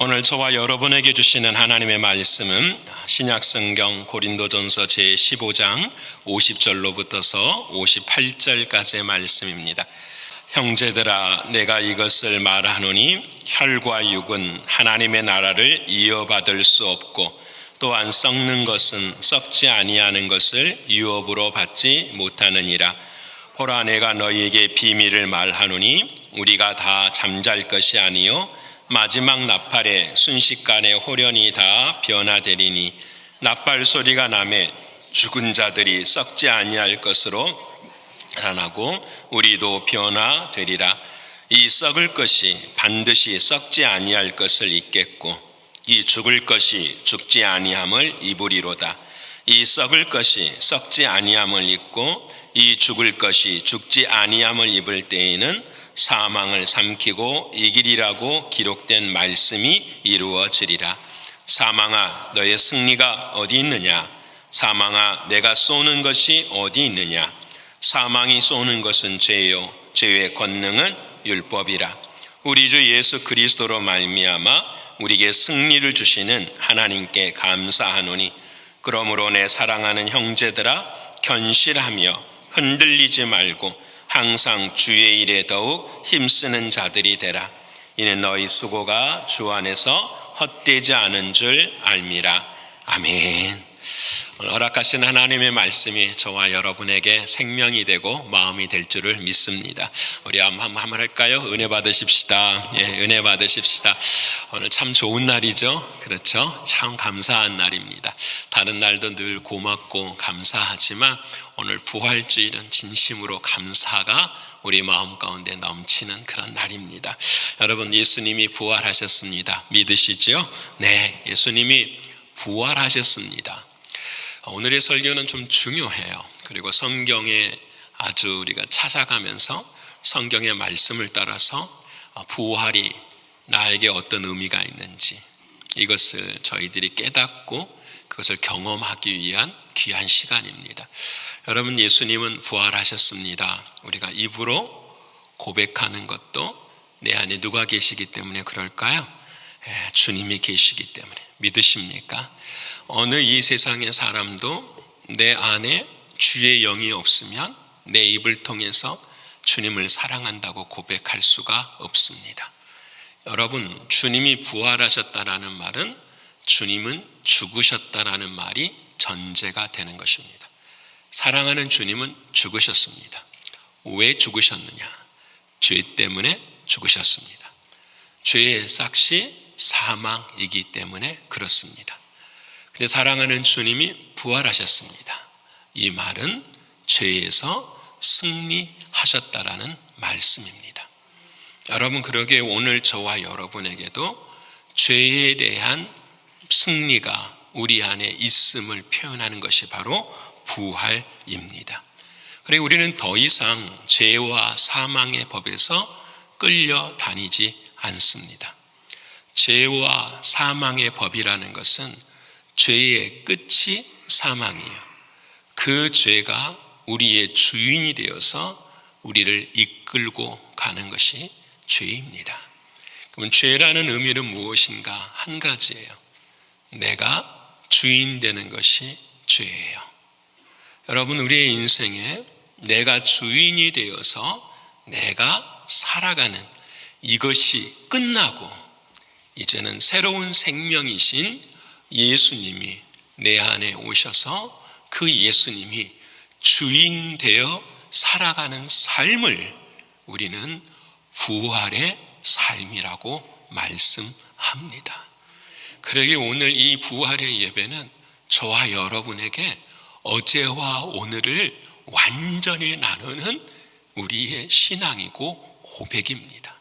오늘 저와 여러분에게 주시는 하나님의 말씀은 신약성경 고린도전서 제15장 50절로부터서 58절까지의 말씀입니다. 형제들아, 내가 이것을 말하노니 혈과 육은 하나님의 나라를 이어받을 수 없고 또한 썩는 것은 썩지 아니하는 것을 유업으로 받지 못하느니라. 보라, 내가 너희에게 비밀을 말하노니 우리가 다 잠잘 것이 아니요 마지막 나팔에 순식간에 홀연히 다 변화되리니 나팔 소리가 나매 죽은 자들이 썩지 아니할 것으로 살아나고 우리도 변화되리라. 이 썩을 것이 반드시 썩지 아니할 것을 입겠고 이 죽을 것이 죽지 아니함을 입으리로다. 이 썩을 것이 썩지 아니함을 입고 이 죽을 것이 죽지 아니함을 입을 때에는 사망을 삼키고 이기리라고 기록된 말씀이 이루어지리라. 사망아, 너의 승리가 어디 있느냐? 사망아, 내가 쏘는 것이 어디 있느냐? 사망이 쏘는 것은 죄요, 죄의 권능은 율법이라. 우리 주 예수 그리스도로 말미암아 우리에게 승리를 주시는 하나님께 감사하노니, 그러므로 내 사랑하는 형제들아, 견실하며 흔들리지 말고 항상 주의 일에 더욱 힘쓰는 자들이 되라. 이는 너희 수고가 주 안에서 헛되지 않은 줄 알미라. 아멘. 오늘 허락하신 하나님의 말씀이 저와 여러분에게 생명이 되고 마음이 될 줄을 믿습니다. 우리 한번 할까요? 은혜 받으십시다. 은혜 받으십시다. 오늘 참 좋은 날이죠. 그렇죠? 참 감사한 날입니다. 다른 날도 늘 고맙고 감사하지만 오늘 부활주일은 진심으로 감사가 우리 마음 가운데 넘치는 그런 날입니다. 여러분, 예수님이 부활하셨습니다. 믿으시죠? 네, 예수님이 부활하셨습니다. 오늘의 설교는 좀 중요해요. 그리고 성경에 아주 우리가 찾아가면서 성경의 말씀을 따라서 부활이 나에게 어떤 의미가 있는지 이것을 저희들이 깨닫고 그것을 경험하기 위한 귀한 시간입니다. 여러분, 예수님은 부활하셨습니다. 우리가 입으로 고백하는 것도 내 안에 누가 계시기 때문에 그럴까요? 주님이 계시기 때문에. 믿으십니까? 어느 이 세상의 사람도 내 안에 주의 영이 없으면 내 입을 통해서 주님을 사랑한다고 고백할 수가 없습니다. 여러분, 주님이 부활하셨다라는 말은 주님은 죽으셨다라는 말이 전제가 되는 것입니다. 사랑하는 주님은 죽으셨습니다. 왜 죽으셨느냐? 죄 때문에 죽으셨습니다. 죄의 삭시 사망이기 때문에 그렇습니다. 근데 사랑하는 주님이 부활하셨습니다. 이 말은 죄에서 승리하셨다라는 말씀입니다. 여러분, 그러기에 오늘 저와 여러분에게도 죄에 대한 승리가 우리 안에 있음을 표현하는 것이 바로 부활입니다. 그리고 우리는 더 이상 죄와 사망의 법에서 끌려다니지 않습니다. 죄와 사망의 법이라는 것은 죄의 끝이 사망이에요. 그 죄가 우리의 주인이 되어서 우리를 이끌고 가는 것이 죄입니다. 그럼 죄라는 의미는 무엇인가? 한 가지예요. 내가 주인 되는 것이 죄예요. 여러분, 우리의 인생에 내가 주인이 되어서 내가 살아가는 이것이 끝나고 이제는 새로운 생명이신 예수님이 내 안에 오셔서 그 예수님이 주인 되어 살아가는 삶을 우리는 부활의 삶이라고 말씀합니다. 그러기에 오늘 이 부활의 예배는 저와 여러분에게 어제와 오늘을 완전히 나누는 우리의 신앙이고 고백입니다.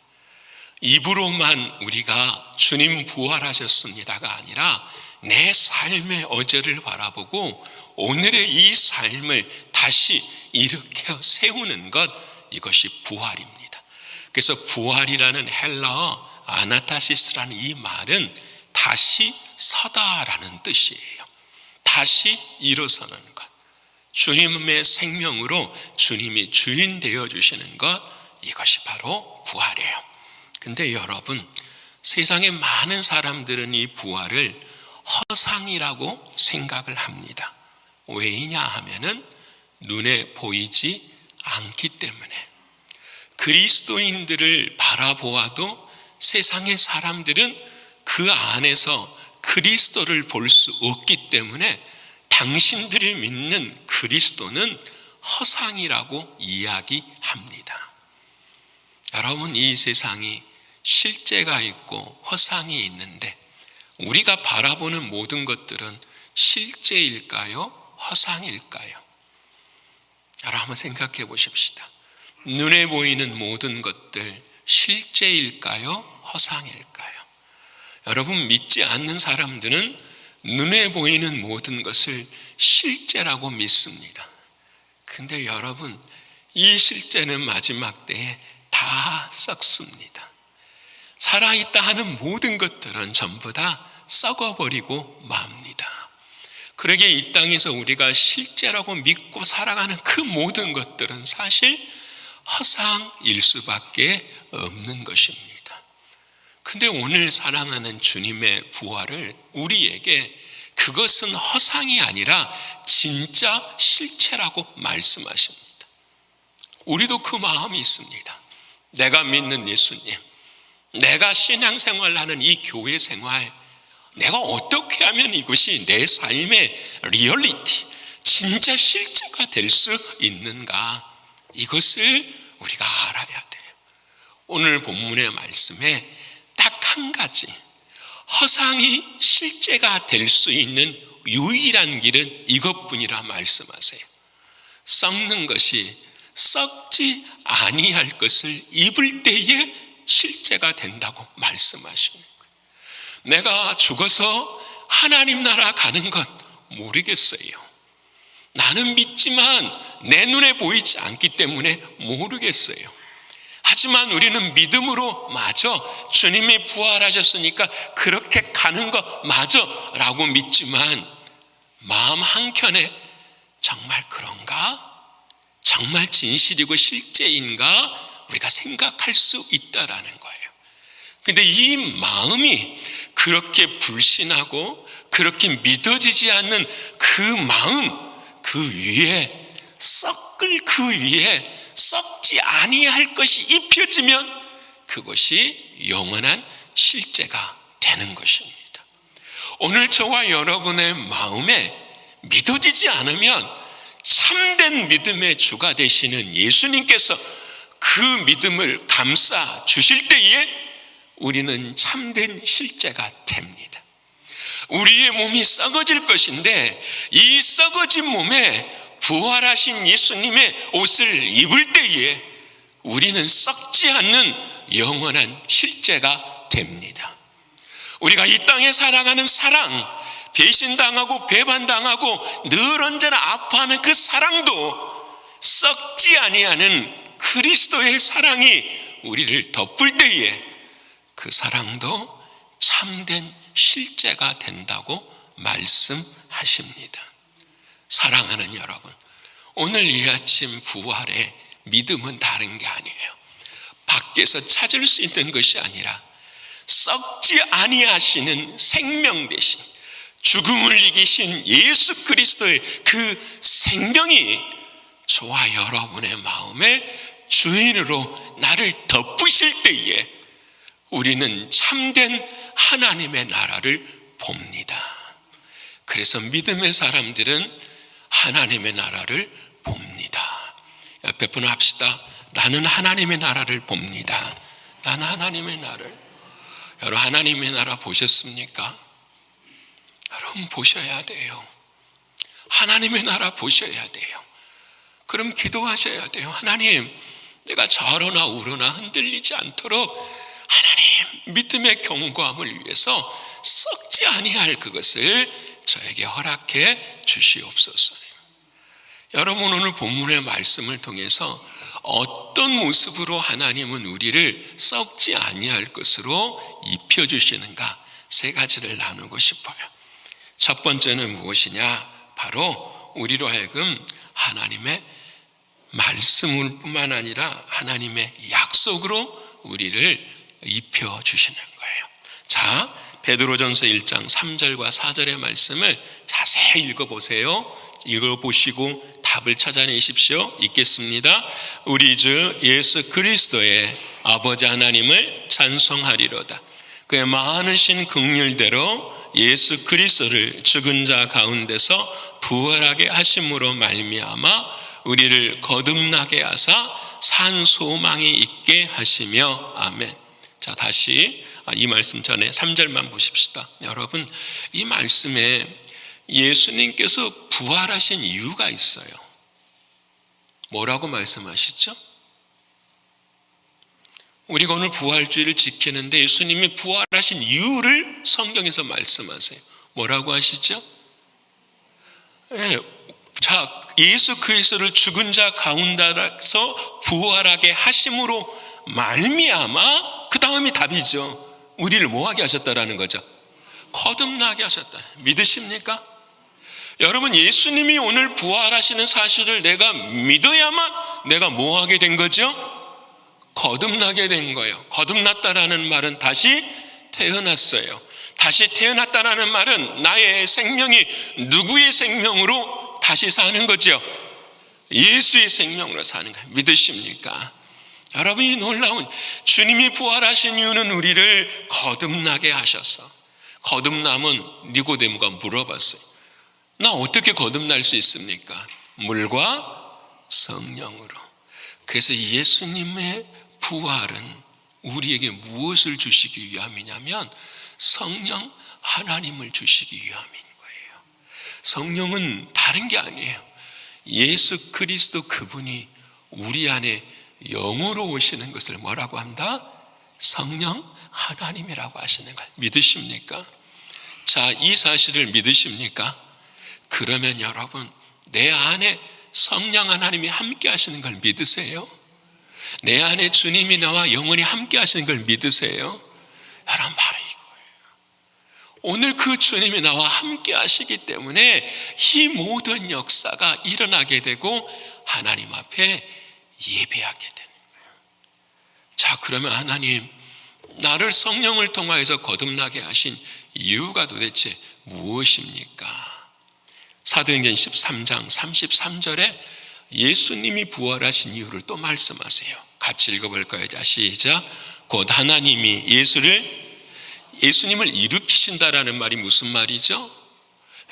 입으로만 우리가 주님 부활하셨습니다가 아니라 내 삶의 어제를 바라보고 오늘의 이 삶을 다시 일으켜 세우는 것, 이것이 부활입니다. 그래서 부활이라는 헬라어 아나타시스라는 이 말은 다시 서다라는 뜻이에요. 다시 일어서는 것. 주님의 생명으로 주님이 주인 되어 주시는 것, 이것이 바로 부활이에요. 근데 여러분, 세상의 많은 사람들은 이 부활을 허상이라고 생각을 합니다. 왜냐 하면은 눈에 보이지 않기 때문에. 그리스도인들을 바라보아도 세상의 사람들은 그 안에서 그리스도를 볼 수 없기 때문에 당신들이 믿는 그리스도는 허상이라고 이야기합니다. 여러분, 이 세상이 실제가 있고 허상이 있는데 우리가 바라보는 모든 것들은 실제일까요? 허상일까요? 여러분 한번 생각해 보십시다. 눈에 보이는 모든 것들 실제일까요? 허상일까요? 여러분, 믿지 않는 사람들은 눈에 보이는 모든 것을 실제라고 믿습니다. 근데 여러분, 이 실제는 마지막 때에 다 썩습니다. 살아있다 하는 모든 것들은 전부 다 썩어버리고 맙니다. 그러기에 이 땅에서 우리가 실제라고 믿고 살아가는 그 모든 것들은 사실 허상일 수밖에 없는 것입니다. 근데 오늘 사랑하는 주님의 부활을 우리에게 그것은 허상이 아니라 진짜 실체라고 말씀하십니다. 우리도 그 마음이 있습니다. 내가 믿는 예수님, 내가 신앙생활하는 이 교회 생활, 내가 어떻게 하면 이것이 내 삶의 리얼리티, 진짜 실제가 될 수 있는가? 이것을 우리가 알아야 돼요. 오늘 본문의 말씀에 딱 한 가지, 허상이 실제가 될 수 있는 유일한 길은 이것뿐이라 말씀하세요. 썩는 것이 썩지 아니할 것을 입을 때에 실제가 된다고 말씀하시는 거예요. 내가 죽어서 하나님 나라 가는 것 모르겠어요. 나는 믿지만 내 눈에 보이지 않기 때문에 모르겠어요. 하지만 우리는 믿음으로 맞아, 주님이 부활하셨으니까 그렇게 가는 거 맞아 라고 믿지만 마음 한켠에 정말 그런가? 정말 진실이고 실제인가? 우리가 생각할 수 있다라는 거예요. 근데 이 마음이 그렇게 불신하고 그렇게 믿어지지 않는 그 마음, 그 위에 썩을 그 위에 썩지 아니할 것이 입혀지면 그것이 영원한 실제가 되는 것입니다. 오늘 저와 여러분의 마음에 믿어지지 않으면 참된 믿음의 주가 되시는 예수님께서 그 믿음을 감싸 주실 때에 우리는 참된 실제가 됩니다. 우리의 몸이 썩어질 것인데 이 썩어진 몸에 부활하신 예수님의 옷을 입을 때에 우리는 썩지 않는 영원한 실제가 됩니다. 우리가 이 땅에 살아가는 사랑, 배신당하고 배반당하고 늘 언제나 아파하는 그 사랑도 썩지 아니하는 그리스도의 사랑이 우리를 덮을 때에 그 사랑도 참된 실제가 된다고 말씀하십니다. 사랑하는 여러분, 오늘 이 아침 부활의 믿음은 다른 게 아니에요. 밖에서 찾을 수 있는 것이 아니라 썩지 아니하시는 생명 대신 죽음을 이기신 예수 그리스도의 그 생명이 저와 여러분의 마음의 주인으로 나를 덮으실 때에 우리는 참된 하나님의 나라를 봅니다. 그래서 믿음의 사람들은 하나님의 나라를 봅니다. 옆에 분 합시다. 나는 하나님의 나라를 봅니다. 나는 하나님의 나라를. 여러분, 하나님의 나라 보셨습니까? 여러분 보셔야 돼요. 하나님의 나라 보셔야 돼요. 그럼 기도하셔야 돼요. 하나님, 내가 저러나 우러나 흔들리지 않도록 하나님 믿음의 견고함을 위해서 썩지 아니할 그것을 저에게 허락해 주시옵소서. 여러분, 오늘 본문의 말씀을 통해서 어떤 모습으로 하나님은 우리를 썩지 아니할 것으로 입혀주시는가, 세 가지를 나누고 싶어요. 첫 번째는 무엇이냐? 바로 우리로 하여금 하나님의 말씀을 뿐만 아니라 하나님의 약속으로 우리를 입혀주시는 거예요. 자, 베드로전서 1장 3절과 4절의 말씀을 자세히 읽어보세요. 읽어보시고 답을 찾아내십시오. 읽겠습니다. 우리 주 예수 그리스도의 아버지 하나님을 찬송하리로다. 그의 많으신 긍휼대로 예수 그리스도를 죽은 자 가운데서 부활하게 하심으로 말미암아 우리를 거듭나게 하사 산 소망이 있게 하시며 아멘. 자, 다시 이 말씀 전에 3절만 보십시다. 여러분, 이 말씀에 예수님께서 부활하신 이유가 있어요. 뭐라고 말씀하시죠? 우리가 오늘 부활주의를 지키는데 예수님이 부활하신 이유를 성경에서 말씀하세요. 뭐라고 하시죠? 자, 예수 그리스도를 죽은 자 가운데서 부활하게 하심으로 말미암아, 그 다음이 답이죠. 우리를 뭐하게 하셨다라는 거죠? 거듭나게 하셨다. 믿으십니까? 여러분, 예수님이 오늘 부활하시는 사실을 내가 믿어야만 내가 뭐하게 된 거죠? 거듭나게 된 거예요. 거듭났다라는 말은 다시 태어났어요. 다시 태어났다라는 말은 나의 생명이 누구의 생명으로 다시 사는 거죠? 예수의 생명으로 사는 거예요. 믿으십니까? 여러분, 이 놀라운 주님이 부활하신 이유는 우리를 거듭나게 하셔서, 거듭남은 니고데모가 물어봤어요. 나 어떻게 거듭날 수 있습니까? 물과 성령으로. 그래서 예수님의 부활은 우리에게 무엇을 주시기 위함이냐면 성령 하나님을 주시기 위함인 거예요. 성령은 다른 게 아니에요. 예수 그리스도 그분이 우리 안에 영으로 오시는 것을 뭐라고 한다? 성령 하나님이라고 하시는 거예요. 믿으십니까? 자, 이 사실을 믿으십니까? 그러면 여러분, 내 안에 성령 하나님이 함께 하시는 걸 믿으세요? 내 안에 주님이 나와 영원히 함께 하시는 걸 믿으세요? 여러분, 바로 이거예요. 오늘 그 주님이 나와 함께 하시기 때문에 이 모든 역사가 일어나게 되고 하나님 앞에 예배하게 되는 거예요. 자, 그러면 하나님, 나를 성령을 통하여서 거듭나게 하신 이유가 도대체 무엇입니까? 사도행전 13장 33절에 예수님이 부활하신 이유를 또 말씀하세요. 같이 읽어볼까요? 자, 시작. 곧 하나님이 예수님을 일으키신다라는 말이 무슨 말이죠?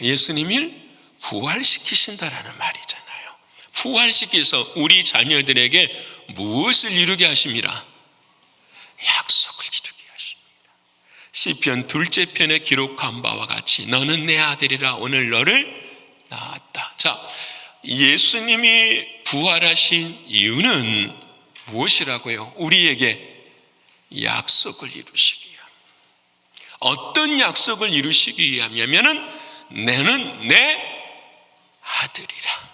예수님을 부활시키신다라는 말이잖아요. 부활시켜서 우리 자녀들에게 무엇을 이루게 하십니다? 약속을 이루게 하십니다. 시편 2째 편에 기록한 바와 같이 너는 내 아들이라 오늘 너를 낳았다. 자, 예수님이 부활하신 이유는 무엇이라고요? 우리에게 약속을 이루시기 위함. 어떤 약속을 이루시기 위함이냐면은 너는 내 아들이라.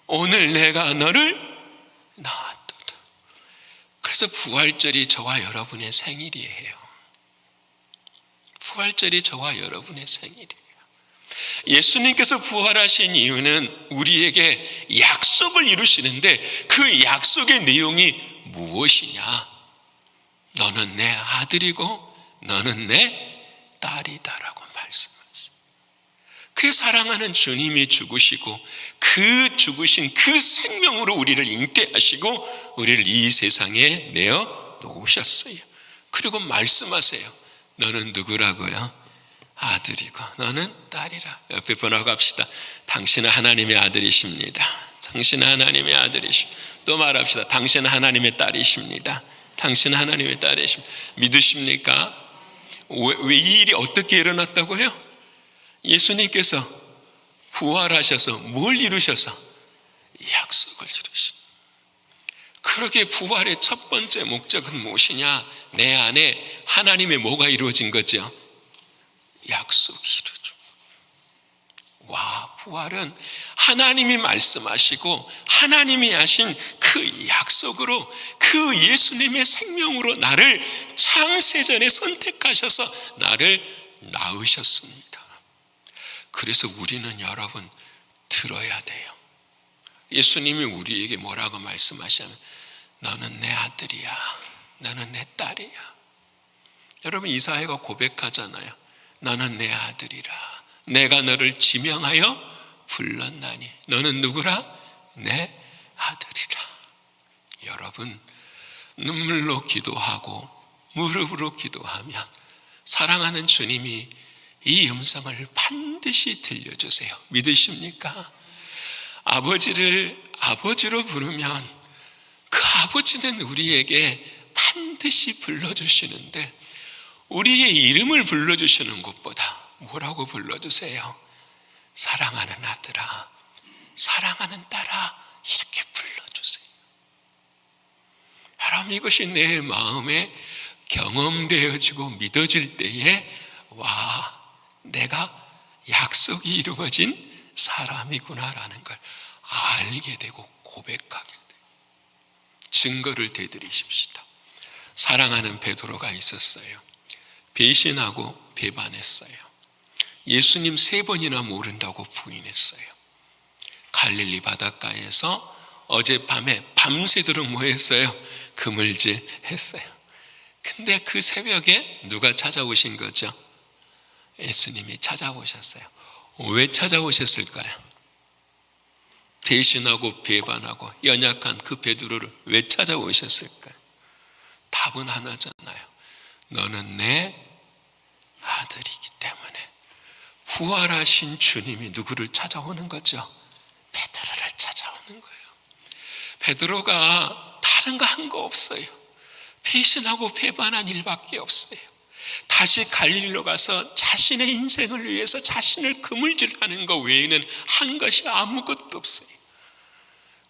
오늘 내가 너를 낳았도다. 그래서 부활절이 저와 여러분의 생일이에요. 부활절이 저와 여러분의 생일이에요. 예수님께서 부활하신 이유는 우리에게 약속을 이루시는데 그 약속의 내용이 무엇이냐? 너는 내 아들이고 너는 내 딸이다라고 말씀하시죠. 그 사랑하는 주님이 죽으시고 그 죽으신 그 생명으로 우리를 잉태하시고 우리를 이 세상에 내어 놓으셨어요. 그리고 말씀하세요. 너는 누구라고요? 아들이고 너는 딸이라. 옆에 번호하고 합시다. 당신은 하나님의 아들이십니다. 당신은 하나님의 아들이십니다. 또 말합시다. 당신은 하나님의 딸이십니다. 당신은 하나님의 딸이십니다. 믿으십니까? 왜 이 일이 어떻게 일어났다고요? 예수님께서 부활하셔서 뭘 이루셔서? 약속을 이루시다. 그러게 부활의 첫 번째 목적은 무엇이냐? 내 안에 하나님의 뭐가 이루어진 거죠? 약속이 이루어져. 와, 부활은 하나님이 말씀하시고 하나님이 하신 그 약속으로 그 예수님의 생명으로 나를 창세전에 선택하셔서 나를 낳으셨습니다. 그래서 우리는 여러분 들어야 돼요. 예수님이 우리에게 뭐라고 말씀하시냐면 너는 내 아들이야. 너는 내 딸이야. 여러분, 이사야가 고백하잖아요. 너는 내 아들이라. 내가 너를 지명하여 불렀나니 너는 누구라? 내 아들이라. 여러분, 눈물로 기도하고 무릎으로 기도하면 사랑하는 주님이 이 음성을 반드시 들려주세요. 믿으십니까? 아버지를 아버지로 부르면 그 아버지는 우리에게 반드시 불러주시는데, 우리의 이름을 불러주시는 것보다 뭐라고 불러주세요? 사랑하는 아들아, 사랑하는 딸아, 이렇게 불러주세요. 여러분, 이것이 내 마음에 경험되어지고 믿어질 때에 와, 내가 약속이 이루어진 사람이구나라는 걸 알게 되고 고백하게 돼요. 증거를 대드리십시다. 사랑하는 베드로가 있었어요. 배신하고 배반했어요. 예수님 3번이나 모른다고 부인했어요. 갈릴리 바닷가에서 어젯밤에 밤새도록 뭐 했어요? 그물질 했어요. 근데 그 새벽에 누가 찾아오신 거죠? 예수님이 찾아오셨어요. 왜 찾아오셨을까요? 배신하고 배반하고 연약한 그 베드로를 왜 찾아오셨을까요? 답은 하나잖아요. 너는 내 아들이기 때문에. 부활하신 주님이 누구를 찾아오는 거죠? 베드로를 찾아오는 거예요. 베드로가 다른 거 한 거 없어요. 배신하고 배반한 일밖에 없어요. 다시 갈릴리로 가서 자신의 인생을 위해서 자신을 그물질하는 것 외에는 한 것이 아무것도 없어요.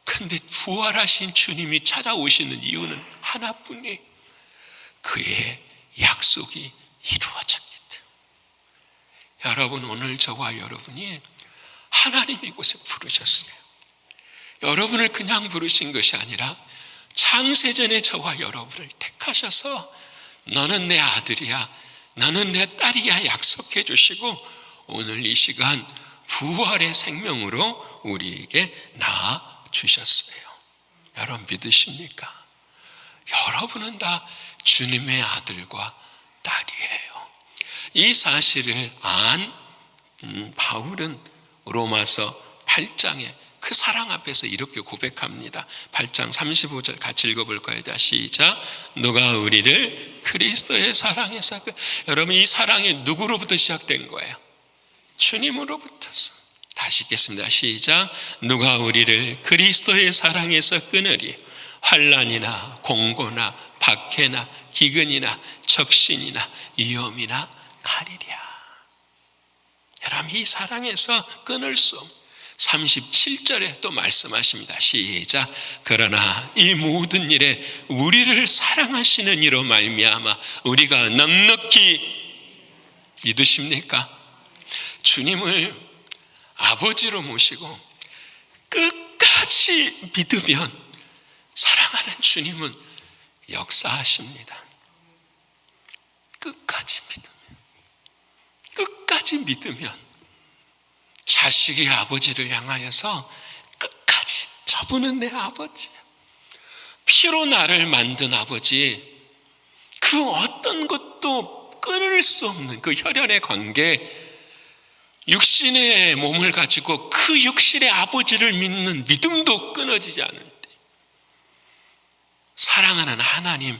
그런데 부활하신 주님이 찾아오시는 이유는 하나뿐이에요. 그의 약속이 이루어졌기 때문에. 여러분, 오늘 저와 여러분이 하나님이 이곳에 부르셨어요. 여러분을 그냥 부르신 것이 아니라 창세전에 저와 여러분을 택하셔서 너는 내 아들이야, 너는 내 딸이야 약속해 주시고 오늘 이 시간 부활의 생명으로 우리에게 낳아 주셨어요. 여러분, 믿으십니까? 여러분은 다 주님의 아들과 딸이에요. 이 사실을 안 바울은 로마서 8장에 그 사랑 앞에서 이렇게 고백합니다. 8장 35절 같이 읽어볼까요? 자, 시작. 누가 우리를 그리스도의 사랑에서 여러분, 이 사랑이 누구로부터 시작된 거예요? 주님으로부터서. 다시 읽겠습니다. 시작. 누가 우리를 그리스도의 사랑에서 끊으리? 환난이나 공고나 박해나 기근이나 적신이나 위험이나 가리랴. 여러분, 이 사랑에서 끊을 수 없는 37절에 또 말씀하십니다. 시작. 그러나 이 모든 일에 우리를 사랑하시는 이로 말미암아 우리가 넉넉히 믿으십니까? 주님을 아버지로 모시고 끝까지 믿으면 사랑하는 주님은 역사하십니다. 끝까지 믿으면 자식의 아버지를 향하여서 끝까지 저분은 내 아버지야. 피로 나를 만든 아버지, 그 어떤 것도 끊을 수 없는 그 혈연의 관계, 육신의 몸을 가지고 그 육신의 아버지를 믿는 믿음도 끊어지지 않을 때 사랑하는 하나님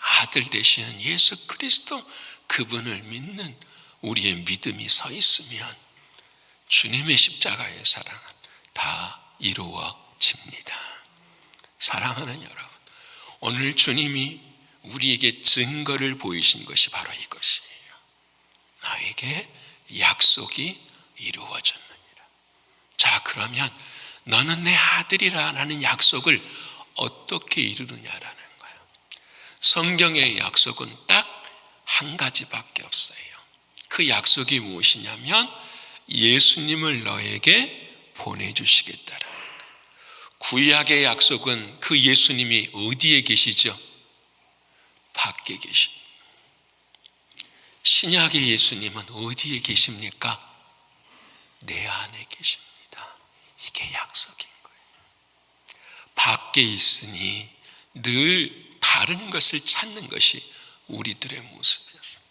아들 되시는 예수 그리스도, 그분을 믿는 우리의 믿음이 서 있으면 주님의 십자가의 사랑은 다 이루어집니다. 사랑하는 여러분, 오늘 주님이 우리에게 증거를 보이신 것이 바로 이것이에요. 나에게 약속이 이루어졌느니라. 자, 그러면 너는 내 아들이라는 약속을 어떻게 이루느냐라는 거예요. 성경의 약속은 딱 한 가지밖에 없어요. 그 약속이 무엇이냐면 예수님을 너에게 보내주시겠다라는 거예요. 구약의 약속은 그 예수님이 어디에 계시죠? 밖에 계십니다. 신약의 예수님은 어디에 계십니까? 내 안에 계십니다. 이게 약속인 거예요. 밖에 있으니 늘 다른 것을 찾는 것이 우리들의 모습이었습니다.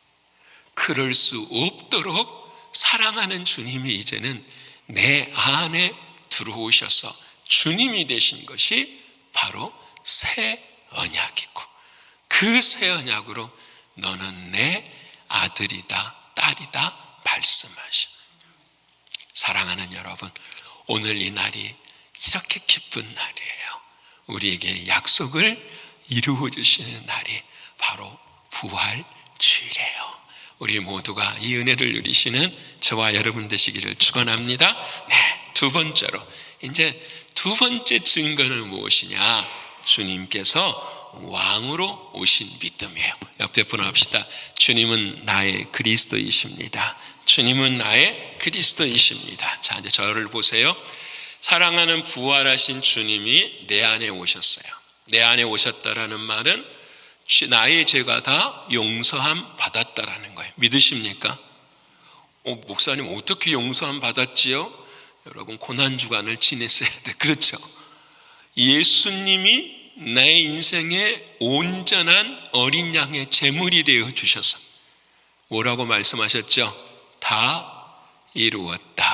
그럴 수 없도록 사랑하는 주님이 이제는 내 안에 들어오셔서 주님이 되신 것이 바로 새 언약이고, 그 새 언약으로 너는 내 아들이다 딸이다 말씀하시는. 사랑하는 여러분, 오늘 이 날이 이렇게 기쁜 날이에요. 우리에게 약속을 이루어 주시는 날이 바로 부활주일이에요. 우리 모두가 이 은혜를 누리시는 저와 여러분 되시기를 축원합니다. 네, 두 번째로, 이제 두 번째 증거는 무엇이냐? 주님께서 왕으로 오신 믿음이에요. 옆에 분합시다. 주님은 나의 그리스도이십니다. 주님은 나의 그리스도이십니다. 자, 이제 저를 보세요. 사랑하는 부활하신 주님이 내 안에 오셨어요. 내 안에 오셨다라는 말은 나의 죄가 다 용서함 받았다라는 거예요. 믿으십니까? 목사님 어떻게 용서함 받았지요? 여러분, 고난주간을 지냈어야 돼. 그렇죠? 예수님이 내 인생의 온전한 어린 양의 제물이 되어 주셔서 뭐라고 말씀하셨죠? 다 이루었다.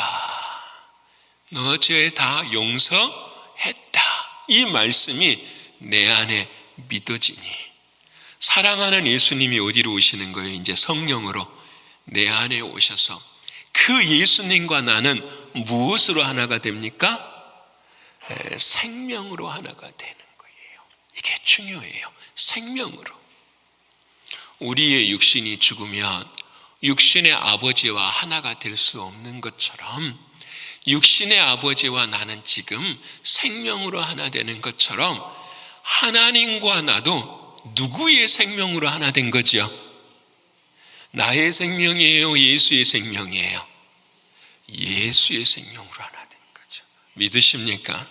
너 죄 다 용서했다. 이 말씀이 내 안에 믿어지니 사랑하는 예수님이 어디로 오시는 거예요? 이제 성령으로 내 안에 오셔서 그 예수님과 나는 무엇으로 하나가 됩니까? 생명으로 하나가 되는 거예요. 이게 중요해요. 생명으로. 우리의 육신이 죽으면 육신의 아버지와 하나가 될 수 없는 것처럼 육신의 아버지와 나는 지금 생명으로 하나 되는 것처럼 하나님과 나도 누구의 생명으로 하나 된 거죠? 나의 생명이에요? 예수의 생명이에요? 예수의 생명으로 하나 된 거죠. 믿으십니까?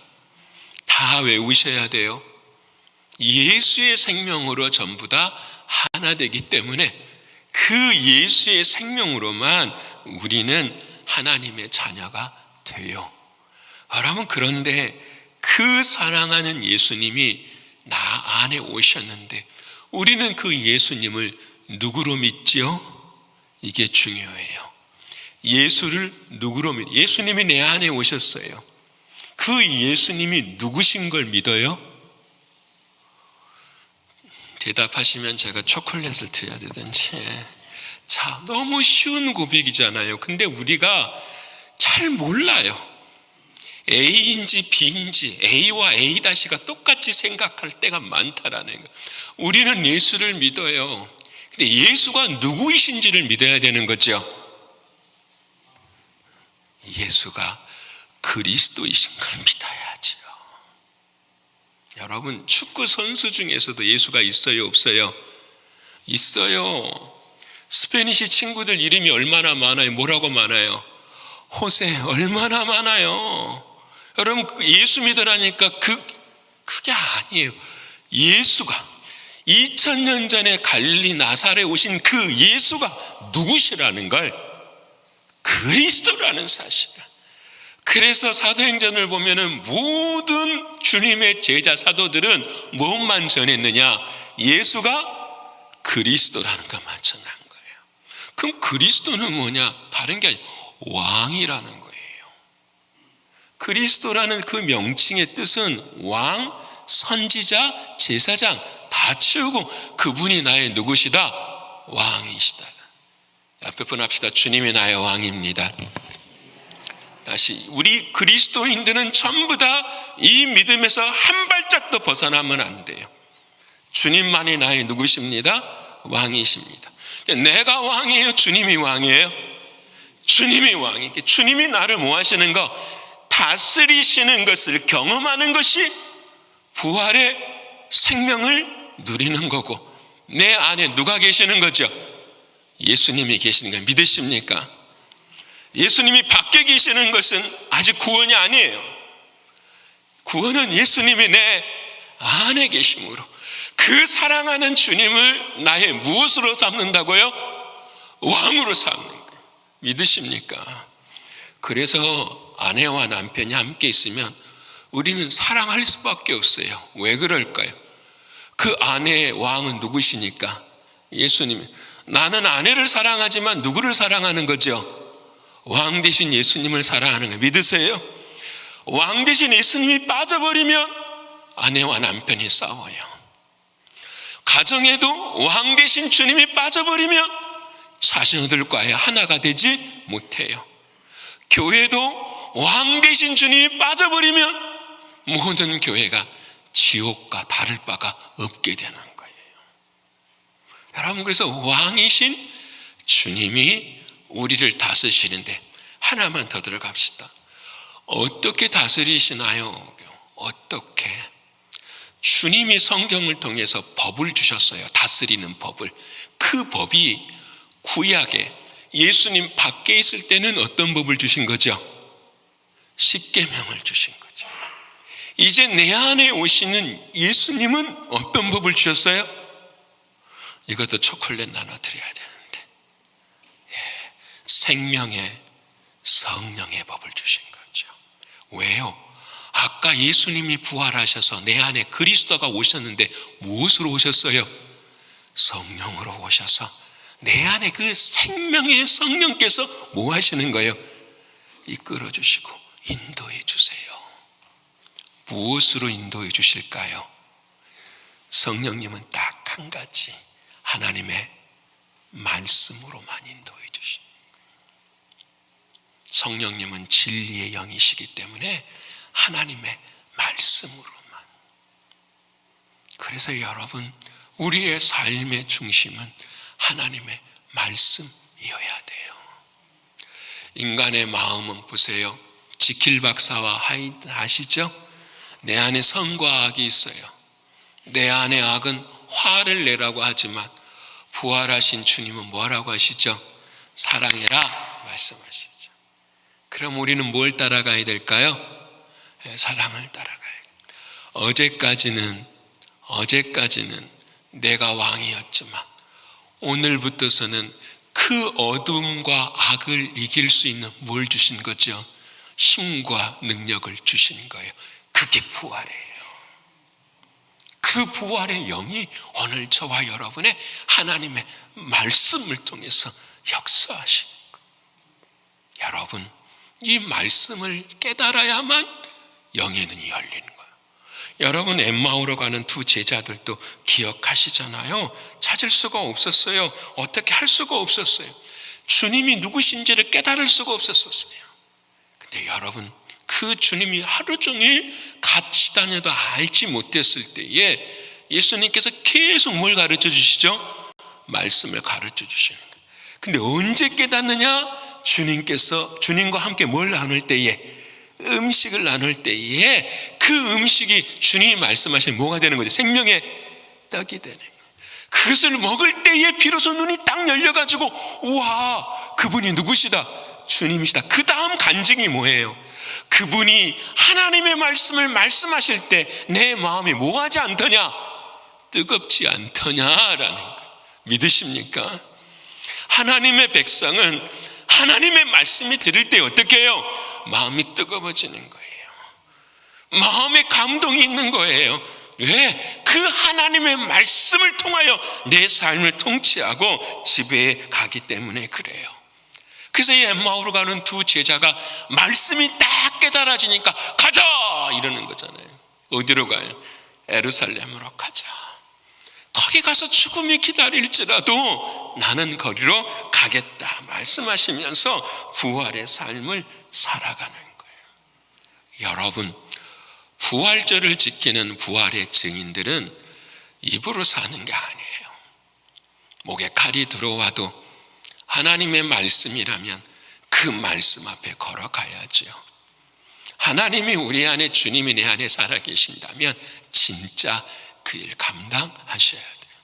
다 외우셔야 돼요. 예수의 생명으로 전부 다 하나 되기 때문에 그 예수의 생명으로만 우리는 하나님의 자녀가 돼요. 여러분, 그런데 그 사랑하는 예수님이 나 안에 오셨는데 우리는 그 예수님을 누구로 믿지요? 이게 중요해요. 예수를 누구로 믿? 예수님이 내 안에 오셨어요. 그 예수님이 누구신 걸 믿어요? 대답하시면 제가 초콜릿을 드려야 되든지. 자, 너무 쉬운 고백이잖아요. 근데 우리가 잘 몰라요. A인지 B인지 A와 A-가 똑같이 생각할 때가 많다라는 거. 우리는 예수를 믿어요. 근데 예수가 누구이신지를 믿어야 되는 거죠. 예수가 그리스도이신 걸 믿어야죠. 여러분, 축구 선수 중에서도 예수가 있어요, 없어요? 있어요. 스페니시 친구들 이름이 얼마나 많아요? 뭐라고 많아요? 호세, 얼마나 많아요. 여러분, 예수 믿으라니까 그게 아니에요. 예수가 2000년 전에 갈릴리 나사렛에 오신 그 예수가 누구시라는 걸, 그리스도라는 사실을. 그래서 사도행전을 보면은 모든 주님의 제자 사도들은 무엇만 전했느냐? 예수가 그리스도라는 것만 전한 거예요. 그럼 그리스도는 뭐냐? 다른 게 아니라 왕이라는 거예요. 그리스도라는 그 명칭의 뜻은 왕, 선지자, 제사장 다 치우고 그분이 나의 누구시다? 왕이시다. 앞에 분 합시다. 주님이 나의 왕입니다. 다시, 우리 그리스도인들은 전부 다 이 믿음에서 한 발짝도 벗어나면 안 돼요. 주님만이 나의 누구십니다? 왕이십니다. 내가 왕이에요? 주님이 왕이에요? 주님이 왕이니까 주님이 나를 뭐 하시는 거? 다스리시는 것을 경험하는 것이 부활의 생명을 누리는 거고, 내 안에 누가 계시는 거죠? 예수님이 계시는 거 믿으십니까? 예수님이 밖에 계시는 것은 아직 구원이 아니에요. 구원은 예수님이 내 안에 계심으로, 그 사랑하는 주님을 나의 무엇으로 삼는다고요? 왕으로 삼는 거예요. 믿으십니까? 그래서 아내와 남편이 함께 있으면 우리는 사랑할 수밖에 없어요. 왜 그럴까요? 그 아내의 왕은 누구시니까? 예수님이. 나는 아내를 사랑하지만 누구를 사랑하는 거죠? 왕 대신 예수님을 사랑하는 거예요. 믿으세요? 왕 대신 예수님이 빠져버리면 아내와 남편이 싸워요. 가정에도 왕 대신 주님이 빠져버리면 자신들과의 하나가 되지 못해요. 교회도 왕 대신 주님이 빠져버리면 모든 교회가 지옥과 다를 바가 없게 되는 거예요. 여러분, 그래서 왕이신 주님이 우리를 다스리시는데 하나만 더 들어갑시다. 어떻게 다스리시나요? 어떻게? 주님이 성경을 통해서 법을 주셨어요. 다스리는 법을. 그 법이 구약에 예수님 밖에 있을 때는 어떤 법을 주신 거죠? 십계명을 주신 거죠. 이제 내 안에 오시는 예수님은 어떤 법을 주셨어요? 이것도 초콜릿 나눠드려야 되는데, 생명의 성령의 법을 주신 거죠. 왜요? 아까 예수님이 부활하셔서 내 안에 그리스도가 오셨는데 무엇으로 오셨어요? 성령으로 오셔서 내 안에 그 생명의 성령께서 뭐 하시는 거예요? 이끌어 주시고 인도해 주세요. 무엇으로 인도해 주실까요? 성령님은 딱 한 가지, 하나님의 말씀으로만 인도해 주십니다. 성령님은 진리의 영이시기 때문에 하나님의 말씀으로만. 그래서 여러분, 우리의 삶의 중심은 하나님의 말씀이어야 돼요. 인간의 마음은 보세요. 지킬 박사와 하이드 아시죠? 내 안에 선과 악이 있어요. 내 안에 악은 화를 내라고 하지만 부활하신 주님은 뭐라고 하시죠? 사랑해라 말씀하시죠. 그럼 우리는 뭘 따라가야 될까요? 사랑을 따라가야 돼요. 어제까지는 내가 왕이었지만 오늘부터서는 그 어둠과 악을 이길 수 있는 뭘 주신 거죠? 힘과 능력을 주신 거예요. 그게 부활이에요. 그 부활의 영이 오늘 저와 여러분의 하나님의 말씀을 통해서 역사하시는 거예요. 여러분, 이 말씀을 깨달아야만 영의 눈이 열리는 거예요. 여러분, 엠마오로 가는 두 제자들도 기억하시잖아요. 찾을 수가 없었어요. 어떻게 할 수가 없었어요. 주님이 누구신지를 깨달을 수가 없었어요. 근데 여러분, 그 주님이 하루 종일 같이 다녀도 알지 못했을 때에 예수님께서 계속 뭘 가르쳐 주시죠? 말씀을 가르쳐 주시는 거예요. 근데 언제 깨닫느냐? 주님과 함께 뭘 나눌 때에, 음식을 나눌 때에 그 음식이 주님이 말씀하신 뭐가 되는 거죠? 생명의 떡이 되는 거예요. 그것을 먹을 때에 비로소 눈이 딱 열려가지고, 우와, 그분이 누구시다? 주님이시다. 그 다음 간증이 뭐예요? 그분이 하나님의 말씀을 말씀하실 때 내 마음이 뭐하지 않더냐? 뜨겁지 않더냐라는 거예요. 믿으십니까? 하나님의 백성은 하나님의 말씀이 들을 때 어떻게 해요? 마음이 뜨거워지는 거예요. 마음에 감동이 있는 거예요. 왜? 그 하나님의 말씀을 통하여 내 삶을 통치하고 지배해 가기 때문에 그래요. 그래서 이 엠마오로 가는 두 제자가 말씀이 딱 깨달아지니까 가자! 이러는 거잖아요. 어디로 가요? 예루살렘으로 가자. 거기 가서 죽음이 기다릴지라도 나는 거리로 가겠다 말씀하시면서 부활의 삶을 살아가는 거예요. 여러분, 부활절을 지키는 부활의 증인들은 입으로 사는 게 아니에요. 목에 칼이 들어와도 하나님의 말씀이라면 그 말씀 앞에 걸어가야죠. 하나님이 우리 안에, 주님이 내 안에 살아계신다면 진짜 그 일 감당하셔야 돼요.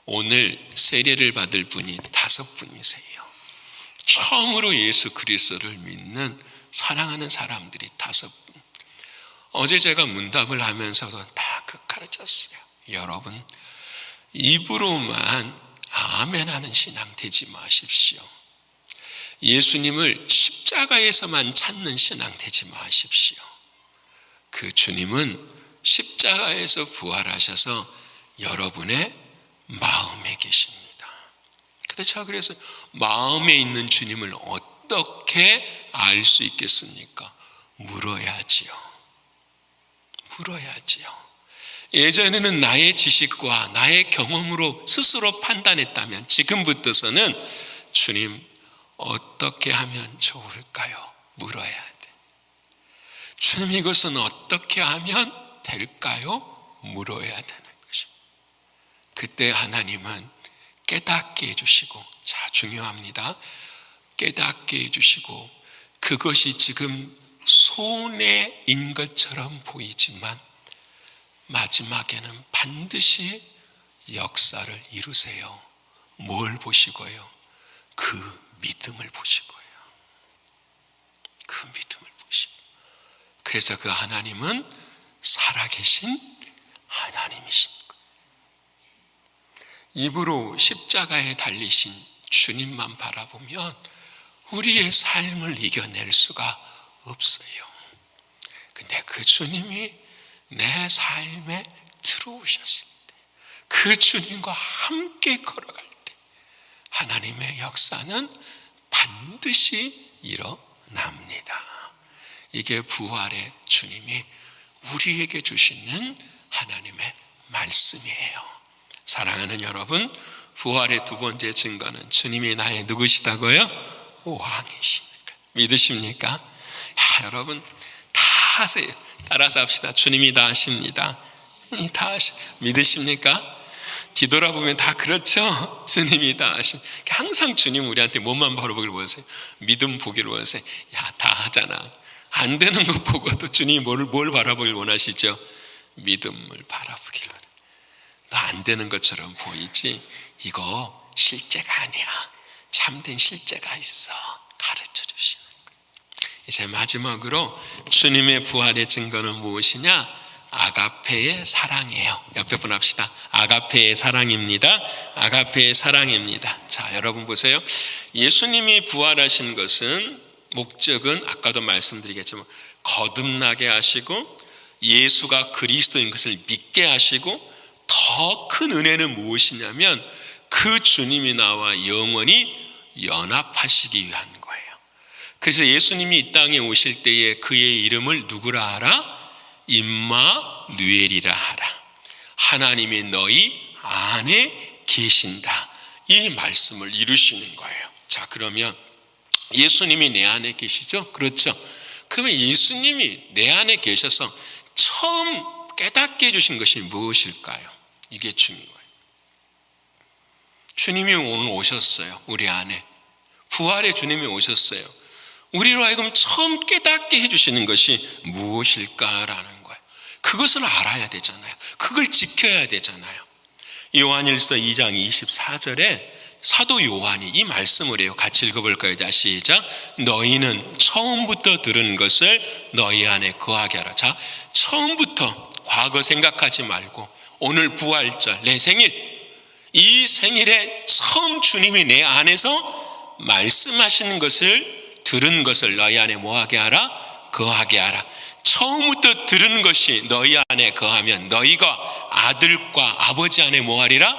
오늘 세례를 받을 분이 5분이세요. 처음으로 예수 그리스도를 믿는 사랑하는 사람들이 5분. 어제 제가 문답을 하면서도 다 가르쳤어요. 여러분, 입으로만 아멘 하는 신앙 되지 마십시오. 예수님을 십자가에서만 찾는 신앙 되지 마십시오. 그 주님은 십자가에서 부활하셔서 여러분의 마음에 계십니다. 근데 제가 그래서 마음에 있는 주님을 어떻게 알 수 있겠습니까? 물어야지요. 예전에는 나의 지식과 나의 경험으로 스스로 판단했다면 지금부터서는 주님 어떻게 하면 좋을까요? 물어야 돼. 주님 이것은 어떻게 하면 될까요? 물어야 되는 것입니다. 그때 하나님은 깨닫게 해주시고, 자, 중요합니다. 깨닫게 해주시고, 그것이 지금 손해인 것처럼 보이지만 마지막에는 반드시 역사를 이루세요. 뭘 보시고요? 그 믿음을 보시고요. 그 믿음을 보시고. 그래서 그 하나님은 살아계신 하나님이신 거예요. 입으로 십자가에 달리신 주님만 바라보면 우리의 삶을 이겨낼 수가 없어요. 근데 그 주님이 내 삶에 들어오셨을 때, 그 주님과 함께 걸어갈 때 하나님의 역사는 반드시 일어납니다. 이게 부활의 주님이 우리에게 주시는 하나님의 말씀이에요. 사랑하는 여러분, 부활의 두 번째 증거는 주님이 나의 누구시다고요? 왕이시니까. 믿으십니까? 여러분 다 하세요. 따라서 합시다. 주님이 다 하십니다. 믿으십니까? 뒤돌아보면 다 그렇죠. 주님이 다 하신. 항상 주님 우리한테 몸만 바라보기를 원하세요. 믿음 보기를 원하세요. 야, 다 하잖아. 안 되는 것 보고도 주님이 뭘 바라보기를 원하시죠? 믿음을 바라보기를 원해요. 너 안 되는 것처럼 보이지? 이거 실제가 아니야. 참된 실제가 있어. 가르쳐 주시는 거예요. 이제 마지막으로 주님의 부활의 증거는 무엇이냐? 아가페의 사랑이에요. 옆에 분 합시다. 아가페의 사랑입니다. 아가페의 사랑입니다. 자, 여러분 보세요. 예수님이 부활하신 것은 목적은 아까도 말씀드리겠지만 거듭나게 하시고 예수가 그리스도인 것을 믿게 하시고 더 큰 은혜는 무엇이냐면 그 주님이 나와 영원히 연합하시기 위한 거예요. 그래서 예수님이 이 땅에 오실 때에 그의 이름을 누구라 하라? 임마누엘이라 하라. 하나님이 너희 안에 계신다. 이 말씀을 이루시는 거예요. 자, 그러면 예수님이 내 안에 계시죠? 그렇죠? 그러면 예수님이 내 안에 계셔서 처음 깨닫게 해주신 것이 무엇일까요? 이게 중요해요. 주님이 오늘 오셨어요. 우리 안에 부활의 주님이 오셨어요. 우리로 하여금 처음 깨닫게 해주시는 것이 무엇일까라는 거예요. 그것을 알아야 되잖아요. 그걸 지켜야 되잖아요. 요한일서 2장 24절에 사도 요한이 이 말씀을 해요. 같이 읽어볼까요? 자, 시작. 너희는 처음부터 들은 것을 너희 안에 거하게 하라. 자, 처음부터 과거 생각하지 말고 오늘 부활절, 내 생일, 이 생일에 처음 주님이 내 안에서 말씀하시는 것을 들은 것을 너희 안에 뭐하게 하라? 거하게 하라. 처음부터 들은 것이 너희 안에 거하면 너희가 아들과 아버지 안에 뭐하리라?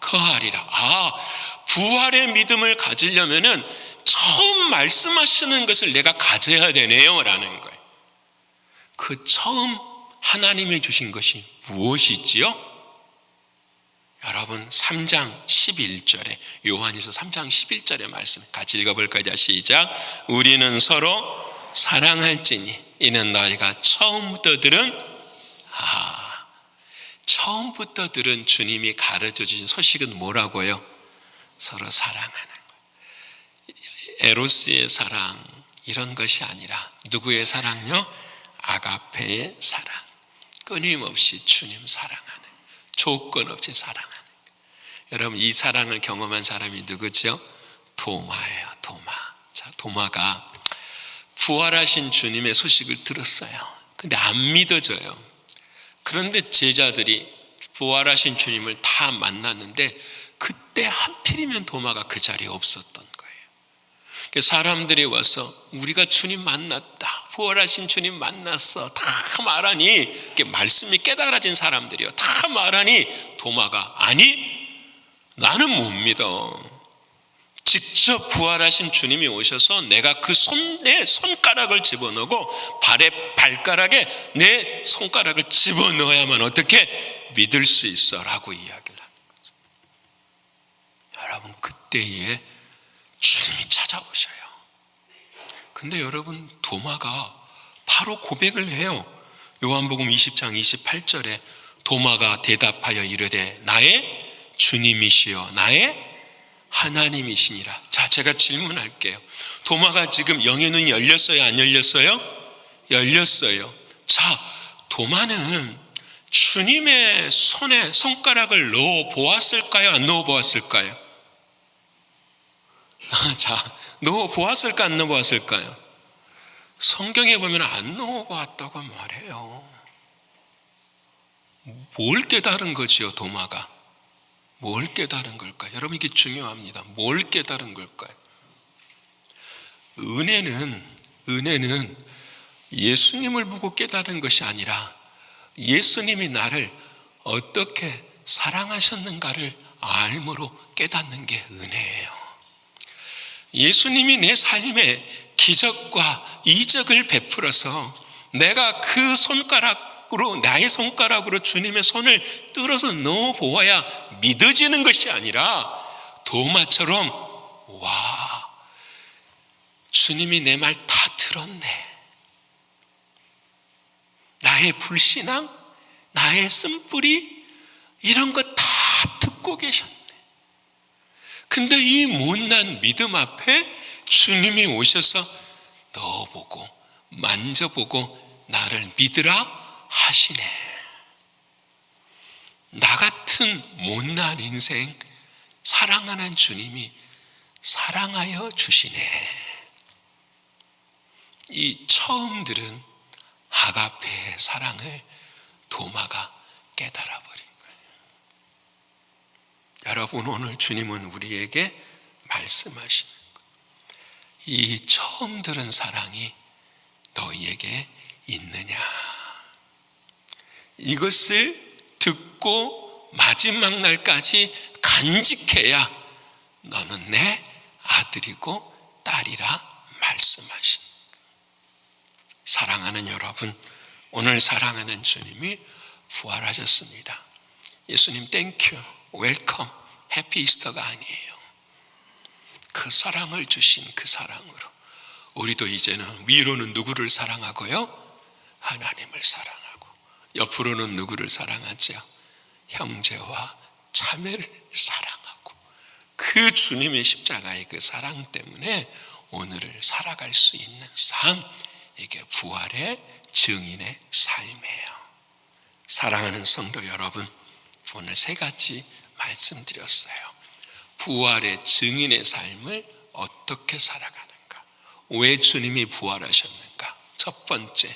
거하리라. 아, 부활의 믿음을 가지려면은 처음 말씀하시는 것을 내가 가져야 되네요 라는 거예요. 그 처음 하나님이 주신 것이 무엇이지요? 여러분 3장 11절에 요한일서 3장 11절의 말씀 같이 읽어볼까요? 자, 시작. 우리는 서로 사랑할지니 이는 너희가 처음부터 들은 주님이 가르쳐 주신 소식은 뭐라고요? 서로 사랑하는 거예요. 에로스의 사랑 이런 것이 아니라 누구의 사랑요? 아가페의 사랑. 끊임없이 주님 사랑하는, 조건 없이 사랑하는. 여러분 이 사랑을 경험한 사람이 누구죠? 도마예요. 도마. 자, 도마가 부활하신 주님의 소식을 들었어요. 근데 안 믿어져요. 그런데 제자들이 부활하신 주님을 다 만났는데 그때 하필이면 도마가 그 자리에 없었던 거예요. 사람들이 와서 우리가 주님 만났다, 부활하신 주님 만났어 다 말하니, 이렇게 말씀이 깨달아진 사람들이요 다 말하니 도마가 아니 나는 못 믿어. 직접 부활하신 주님이 오셔서 내가 그 내 손가락을 집어넣고 발가락에 내 손가락을 집어넣어야만 어떻게 믿을 수 있어 라고 이야기를 하는 거죠. 여러분, 그때에 주님이 찾아오셔요. 근데 여러분, 도마가 바로 고백을 해요. 요한복음 20장 28절에 도마가 대답하여 이르되 나의 주님이시여 나의 하나님이시니라. 자, 제가 질문할게요. 도마가 지금 영의 눈이 열렸어요? 안 열렸어요? 열렸어요. 자, 도마는 주님의 손에 손가락을 넣어 보았을까요? 안 넣어 보았을까요? 자, 넣어 보았을까? 안 넣어 보았을까요? 성경에 보면 안 넣어 보았다고 말해요. 뭘 깨달은 거지요, 도마가? 뭘 깨달은 걸까요? 여러분, 이게 중요합니다. 뭘 깨달은 걸까요? 은혜는 예수님을 보고 깨달은 것이 아니라 예수님이 나를 어떻게 사랑하셨는가를 알므로 깨닫는 게 은혜예요. 예수님이 내 삶에 기적과 이적을 베풀어서 내가 그 나의 손가락으로 주님의 손을 뚫어서 넣어 보아야 믿어지는 것이 아니라 도마처럼 와, 주님이 내 말 다 들었네. 나의 불신앙, 나의 쓴뿌리 이런 거 다 듣고 계셨네. 근데 이 못난 믿음 앞에 주님이 오셔서 넣어보고 만져보고 나를 믿으라 하시네. 나 같은 못난 인생 사랑하는 주님이 사랑하여 주시네. 이 처음 들은 아가페의 사랑을 도마가 깨달아버린 거예요. 여러분, 오늘 주님은 우리에게 말씀하시는 거예요. 이 처음 들은 사랑이 너희에게 있느냐? 이것을 듣고 마지막 날까지 간직해야 너는 내 아들이고 딸이라 말씀하신. 사랑하는 여러분, 오늘 사랑하는 주님이 부활하셨습니다. 예수님 땡큐, 웰컴, 해피 이스터가 아니에요. 그 사랑을 주신 그 사랑으로 우리도 이제는 위로는 누구를 사랑하고요? 하나님을 사랑하고, 옆으로는 누구를 사랑하죠? 형제와 자매를 사랑하고, 그 주님의 십자가의 그 사랑 때문에 오늘을 살아갈 수 있는 삶, 이게 부활의 증인의 삶이에요. 사랑하는 성도 여러분, 오늘 세 가지 말씀드렸어요. 부활의 증인의 삶을 어떻게 살아가는가? 왜 주님이 부활하셨는가? 첫 번째,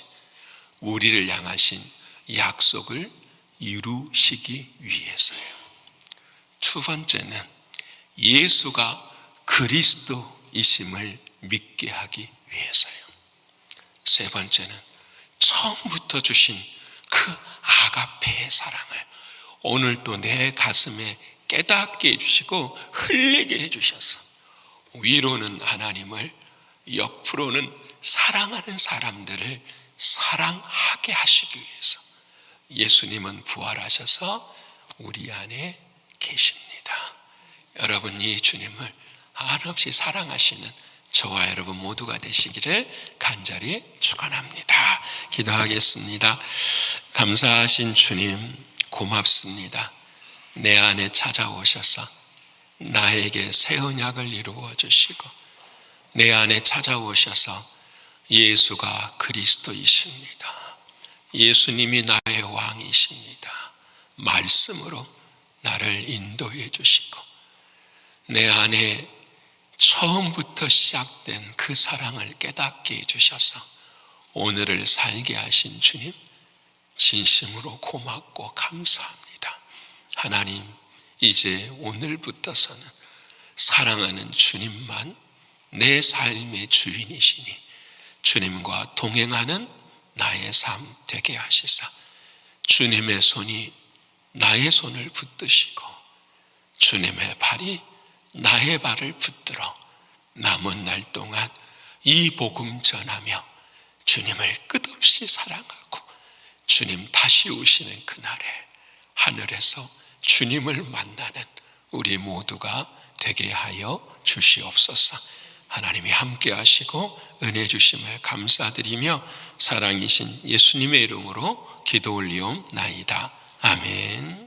우리를 향하신 약속을 이루시기 위해서요. 두 번째는 예수가 그리스도이심을 믿게 하기 위해서요. 세 번째는 처음부터 주신 그 아가페의 사랑을 오늘도 내 가슴에 깨닫게 해주시고 흘리게 해주셔서 위로는 하나님을, 옆으로는 사랑하는 사람들을 사랑하게 하시기 위해서 예수님은 부활하셔서 우리 안에 계십니다. 여러분, 이 주님을 한없이 사랑하시는 저와 여러분 모두가 되시기를 간절히 축원합니다. 기도하겠습니다. 감사하신 주님, 고맙습니다. 내 안에 찾아오셔서 나에게 새 언약을 이루어 주시고, 내 안에 찾아오셔서 예수가 그리스도이십니다. 예수님이 나의 왕이십니다. 말씀으로 나를 인도해 주시고, 내 안에 처음부터 시작된 그 사랑을 깨닫게 해주셔서 오늘을 살게 하신 주님, 진심으로 고맙고 감사합니다. 하나님, 이제 오늘부터서는 사랑하는 주님만 내 삶의 주인이시니 주님과 동행하는 나의 삶 되게 하시사 주님의 손이 나의 손을 붙드시고 주님의 발이 나의 발을 붙들어 남은 날 동안 이 복음 전하며 주님을 끝없이 사랑하고 주님 다시 오시는 그날에 하늘에서 주님을 만나는 우리 모두가 되게 하여 주시옵소서. 하나님이 함께 하시고 은혜 주심을 감사드리며 사랑이신 예수님의 이름으로 기도 올리옵나이다. 아멘.